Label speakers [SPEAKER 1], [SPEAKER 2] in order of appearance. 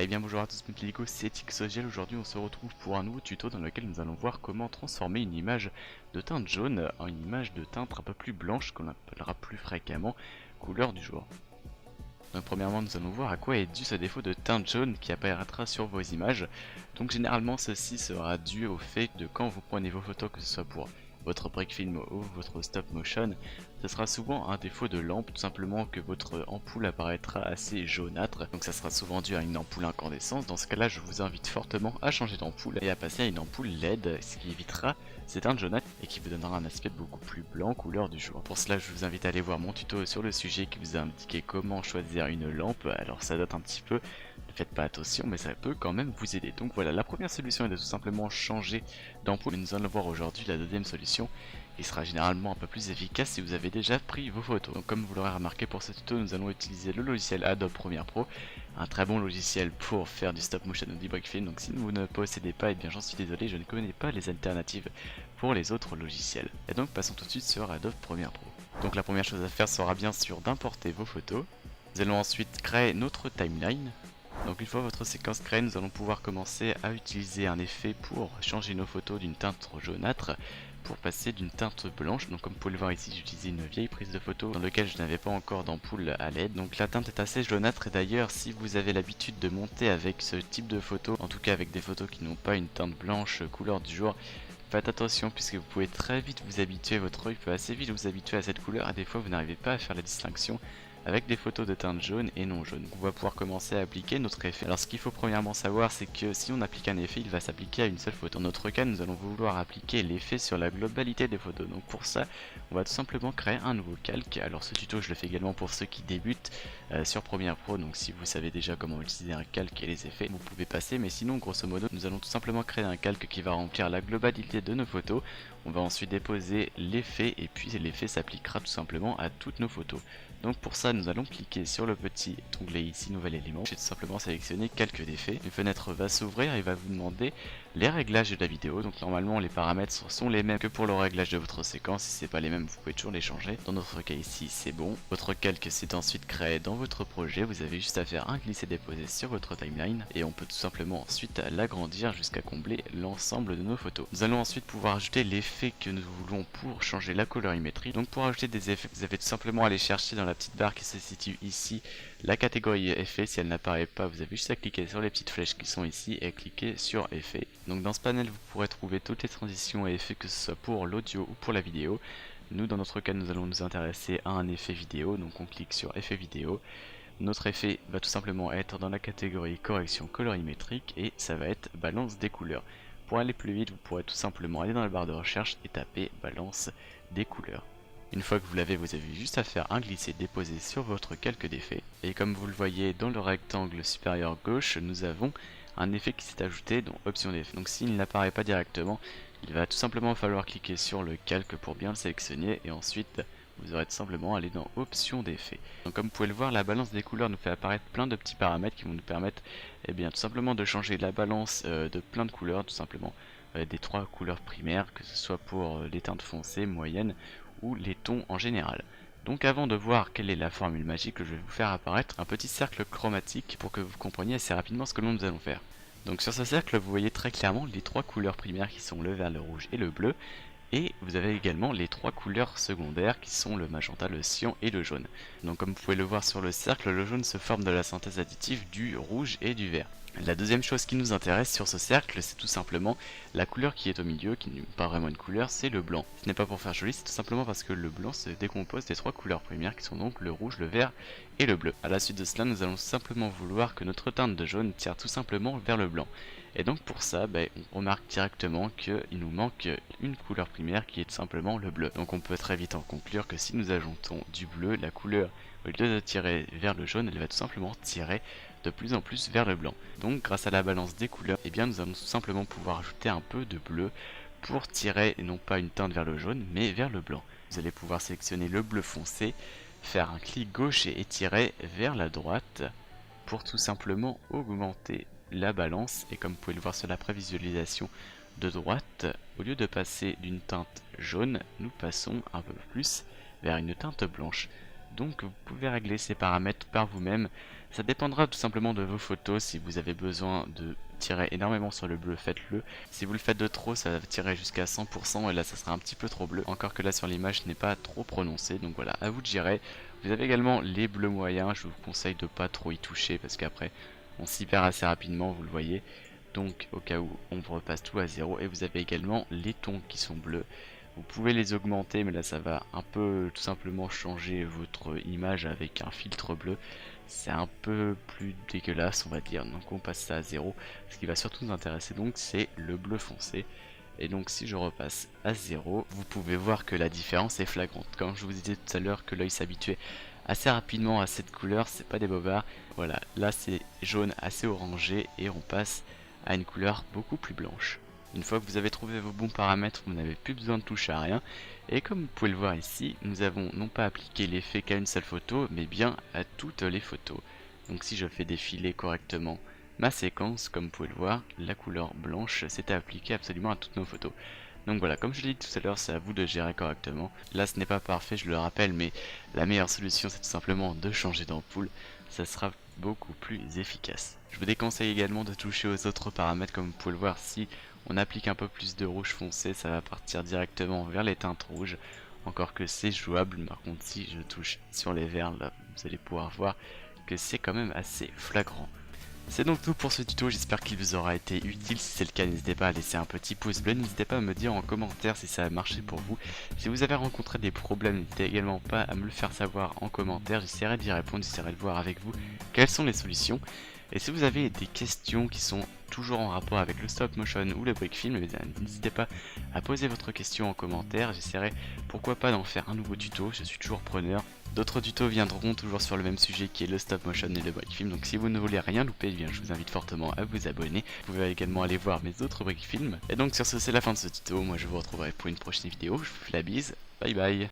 [SPEAKER 1] Eh bien bonjour à tous mes Lego, c'est Xogel. Aujourd'hui on se retrouve pour un nouveau tuto dans lequel nous allons voir comment transformer une image de teinte jaune en une image de teinte un peu plus blanche qu'on appellera plus fréquemment couleur du jour. Donc premièrement nous allons voir à quoi est dû ce défaut de teinte jaune qui apparaîtra sur vos images. Donc généralement ceci sera dû au fait de quand vous prenez vos photos, que ce soit pour votre break film ou votre stop motion, ce sera souvent un défaut de lampe, tout simplement que votre ampoule apparaîtra assez jaunâtre, donc ça sera souvent dû à une ampoule incandescence. Dans ce cas là je vous invite fortement à changer d'ampoule et à passer à une ampoule LED, ce qui évitera ces teintes jaunâtres et qui vous donnera un aspect beaucoup plus blanc couleur du jour. Pour cela je vous invite à aller voir mon tuto sur le sujet qui vous a indiqué comment choisir une lampe. Alors ça date un petit peu, ne faites pas attention mais ça peut quand même vous aider. Donc voilà, la première solution est de tout simplement changer d'ampoule, mais nous allons voir aujourd'hui la deuxième solution qui sera généralement un peu plus efficace si vous avez déjà pris vos photos. Donc comme vous l'aurez remarqué, pour ce tuto nous allons utiliser le logiciel Adobe Premiere Pro, un très bon logiciel pour faire du stop motion ou du break film. Donc si vous ne possédez pas, et bien j'en suis désolé, je ne connais pas les alternatives pour les autres logiciels. Et donc passons tout de suite sur Adobe Premiere Pro. Donc la première chose à faire sera bien sûr d'importer vos photos. Nous allons ensuite créer notre timeline. Donc une fois votre séquence créée, nous allons pouvoir commencer à utiliser un effet pour changer nos photos d'une teinte jaunâtre pour passer d'une teinte blanche. Donc comme vous pouvez le voir ici, j'ai utilisé une vieille prise de photo dans laquelle je n'avais pas encore d'ampoule à LED. Donc la teinte est assez jaunâtre, et d'ailleurs si vous avez l'habitude de monter avec ce type de photo, en tout cas avec des photos qui n'ont pas une teinte blanche couleur du jour, faites attention puisque vous pouvez très vite vous habituer, votre œil peut assez vite vous habituer à cette couleur et des fois vous n'arrivez pas à faire la distinction avec des photos de teinte jaune et non jaune. Donc on va pouvoir commencer à appliquer notre effet. Alors ce qu'il faut premièrement savoir, c'est que si on applique un effet, il va s'appliquer à une seule photo. Dans notre cas, nous allons vouloir appliquer l'effet sur la globalité des photos. Donc pour ça, on va tout simplement créer un nouveau calque. Alors ce tuto, je le fais également pour ceux qui débutent sur Premiere Pro. Donc si vous savez déjà comment utiliser un calque et les effets, vous pouvez passer. Mais sinon, grosso modo, nous allons tout simplement créer un calque qui va remplir la globalité de nos photos. On va ensuite déposer l'effet et puis l'effet s'appliquera tout simplement à toutes nos photos. Donc pour ça nous allons cliquer sur le petit onglet ici, nouvel élément, et tout simplement sélectionner calque d'effet. Une fenêtre va s'ouvrir et va vous demander les réglages de la vidéo. Donc normalement les paramètres sont les mêmes que pour le réglage de votre séquence. Si c'est pas les mêmes, vous pouvez toujours les changer. Dans notre cas ici c'est bon. Votre calque s'est ensuite créé dans votre projet. Vous avez juste à faire un glisser-déposer sur votre timeline et on peut tout simplement ensuite l'agrandir jusqu'à combler l'ensemble de nos photos. Nous allons ensuite pouvoir ajouter l'effet que nous voulons pour changer la colorimétrie. Donc pour ajouter des effets, vous avez tout simplement à aller chercher dans la petite barre qui se situe ici la catégorie effet. Si elle n'apparaît pas, vous avez juste à cliquer sur les petites flèches qui sont ici et cliquer sur effet. Donc dans ce panel vous pourrez trouver toutes les transitions et effets, que ce soit pour l'audio ou pour la vidéo. Nous dans notre cas nous allons nous intéresser à un effet vidéo, donc on clique sur effet vidéo. Notre effet va tout simplement être dans la catégorie correction colorimétrique et ça va être balance des couleurs. Pour aller plus vite, vous pourrez tout simplement aller dans la barre de recherche et taper balance des couleurs. Une fois que vous l'avez, vous avez juste à faire un glisser-déposer sur votre calque d'effet. Et comme vous le voyez dans le rectangle supérieur gauche, nous avons un effet qui s'est ajouté dans option d'effet. Donc s'il n'apparaît pas directement, il va tout simplement falloir cliquer sur le calque pour bien le sélectionner et ensuite vous aurez tout simplement à aller dans option d'effet. Donc comme vous pouvez le voir, la balance des couleurs nous fait apparaître plein de petits paramètres qui vont nous permettre tout simplement de changer la balance de plein de couleurs, tout simplement des trois couleurs primaires, que ce soit pour les teintes foncées, moyennes ou les tons en général. Donc avant de voir quelle est la formule magique, je vais vous faire apparaître un petit cercle chromatique pour que vous compreniez assez rapidement ce que nous allons faire. Donc sur ce cercle, vous voyez très clairement les trois couleurs primaires qui sont le vert, le rouge et le bleu. Et vous avez également les trois couleurs secondaires qui sont le magenta, le cyan et le jaune. Donc comme vous pouvez le voir sur le cercle, le jaune se forme de la synthèse additive du rouge et du vert. La deuxième chose qui nous intéresse sur ce cercle, c'est tout simplement la couleur qui est au milieu, qui n'est pas vraiment une couleur, c'est le blanc. Ce n'est pas pour faire joli, c'est tout simplement parce que le blanc se décompose des trois couleurs premières qui sont donc le rouge, le vert et le bleu. A la suite de cela, nous allons simplement vouloir que notre teinte de jaune tire tout simplement vers le blanc. Et donc pour ça, on remarque directement qu'il nous manque une couleur primaire qui est tout simplement le bleu. Donc on peut très vite en conclure que si nous ajoutons du bleu, la couleur, au lieu de tirer vers le jaune, elle va tout simplement tirer de plus en plus vers le blanc. Donc grâce à la balance des couleurs, nous allons tout simplement pouvoir ajouter un peu de bleu pour tirer non pas une teinte vers le jaune, mais vers le blanc. Vous allez pouvoir sélectionner le bleu foncé, faire un clic gauche et étirer vers la droite pour tout simplement augmenter la balance. Et comme vous pouvez le voir sur la prévisualisation de droite, au lieu de passer d'une teinte jaune, nous passons un peu plus vers une teinte blanche. Donc vous pouvez régler ces paramètres par vous-même. Ça dépendra tout simplement de vos photos. Si vous avez besoin de tirer énormément sur le bleu, faites-le. Si vous le faites de trop, ça va tirer jusqu'à 100% et là ça sera un petit peu trop bleu. Encore que là sur l'image ce n'est pas trop prononcé, donc voilà, à vous de gérer. Vous avez également les bleus moyens, je vous conseille de pas trop y toucher parce qu'après on s'y perd assez rapidement, vous le voyez. Donc au cas où on vous repasse tout à 0 et vous avez également les tons qui sont bleus. Vous pouvez les augmenter mais là ça va un peu tout simplement changer votre image avec un filtre bleu. C'est un peu plus dégueulasse on va dire, donc on passe ça à 0. Ce qui va surtout nous intéresser donc c'est le bleu foncé. Et donc si je repasse à 0, vous pouvez voir que la différence est flagrante. Comme je vous disais tout à l'heure que l'œil s'habituait assez rapidement à cette couleur, c'est pas des bobards. Voilà, là c'est jaune assez orangé et on passe à une couleur beaucoup plus blanche. Une fois que vous avez trouvé vos bons paramètres, vous n'avez plus besoin de toucher à rien. Et comme vous pouvez le voir ici, nous avons non pas appliqué l'effet qu'à une seule photo, mais bien à toutes les photos. Donc si je fais défiler correctement ma séquence, comme vous pouvez le voir, la couleur blanche s'est appliquée absolument à toutes nos photos. Donc voilà, comme je l'ai dit tout à l'heure, c'est à vous de gérer correctement. Là ce n'est pas parfait, je le rappelle, mais la meilleure solution c'est tout simplement de changer d'ampoule. Ça sera beaucoup plus efficace. Je vous déconseille également de toucher aux autres paramètres, comme vous pouvez le voir. Si on applique un peu plus de rouge foncé, ça va partir directement vers les teintes rouges. Encore que c'est jouable, par contre si je touche sur les verts, là vous allez pouvoir voir que c'est quand même assez flagrant. C'est donc tout pour ce tuto, j'espère qu'il vous aura été utile. Si c'est le cas, n'hésitez pas à laisser un petit pouce bleu, n'hésitez pas à me dire en commentaire si ça a marché pour vous. Si vous avez rencontré des problèmes, n'hésitez également pas à me le faire savoir en commentaire, j'essaierai d'y répondre, j'essaierai de voir avec vous quelles sont les solutions. Et si vous avez des questions qui sont toujours en rapport avec le stop motion ou le break film, n'hésitez pas à poser votre question en commentaire, j'essaierai pourquoi pas d'en faire un nouveau tuto, je suis toujours preneur. D'autres tutos viendront toujours sur le même sujet qui est le stop motion et le break film, donc si vous ne voulez rien louper, eh bien, je vous invite fortement à vous abonner. Vous pouvez également aller voir mes autres break films. Et donc sur ce c'est la fin de ce tuto, moi je vous retrouverai pour une prochaine vidéo, je vous fais la bise, bye bye.